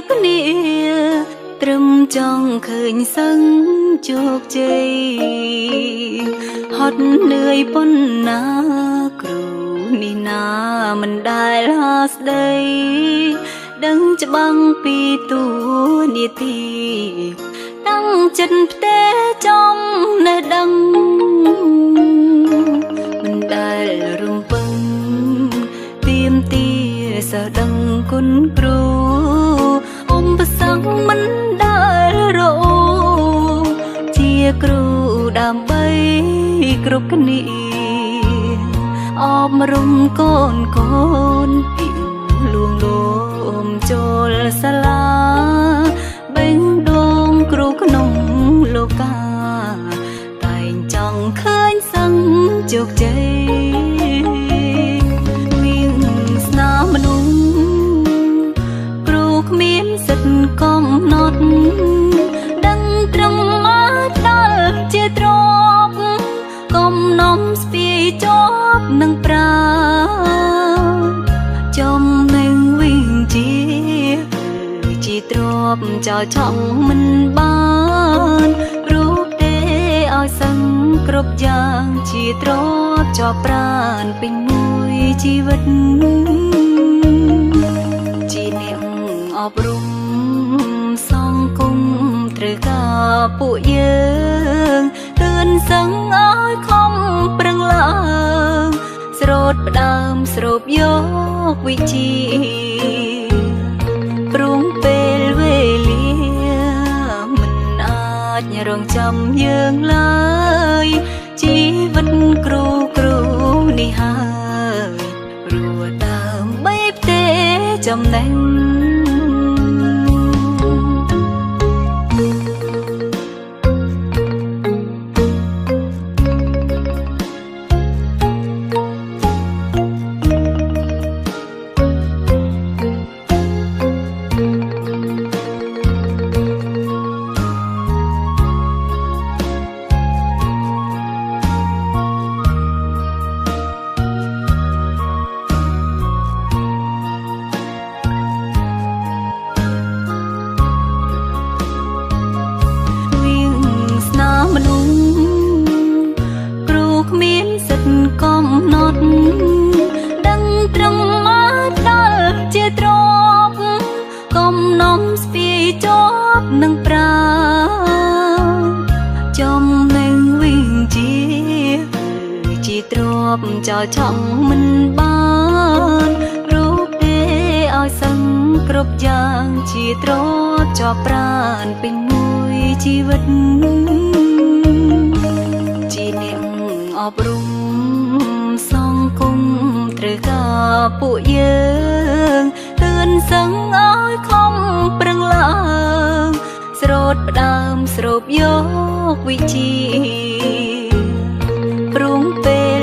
គ្នាត្រឹមចង់ឃើញសឹងជោគជ័យហត់នឿយប៉ុណ្ណាគ្រូនេះណាមិនដែលហាស្ដីដឹងច្បាំងពីតួនាទីតាំងចិត្តផ្ទះចំណែដឹងមិនដែលរំពឹងទៀមទាសើដឹងគុណគ្រូអំប្រសង្ឃមិនដែលរអូជាគ្រូដើម្បីគ្រប់គ្នាអប់រំកូនកូនពីលួងលោមចូលសាលាបេងដូងគ្រូក្នុងលោកាតែងចង់ឃើញសឹងជោគជ័យមានស្នាមមនុស្សគ្រូគ្មានសិទ្ធិកំណត់ដឹងត្រឹមអាចដល់ជាទ្រព្យកំណំស្ពាយជាប់នឹងប្រាចំណេញវិញជាទ្រព្យចោលឆក់មិនបានរូបទេឲ្យសឹងគ្រប់យ៉ាងជាទ្រព្យចោលប្រានពេញមួយជីវិតជាអ្នកអប់រំសង្គមត្រូវការពួកយើងទឿនសឹងឲ្យខំប្រឹងឡើងស្រោតផ្ដើមស្រូបយកវិជ្ជាព្រមពេលវេលាមិនអាចរងចាំយើងឡើយជីវិតគ្រូនេះហើយព្រោះតាមបីផ្ទេចំណេញកំណត់ដឹងត្រឹមអាចដល់ជាទ្រព្យកំណំស្ពាយជាប់នឹងប្រាចំណេញវិញជាទ្រព្យចោលឆក់មិនបានរូបទេឲ្យសឹងគ្រប់យ៉ាងជាទ្រព្យចោលប្រានពេញមួយជីវិតជាអ្នកអប់រំសង្គមត្រូវការពួកយើងទឿនសឹងឲ្យខំប្រឹងឡើងស្រោតផ្ដើមស្រូបយកវិជ្ជា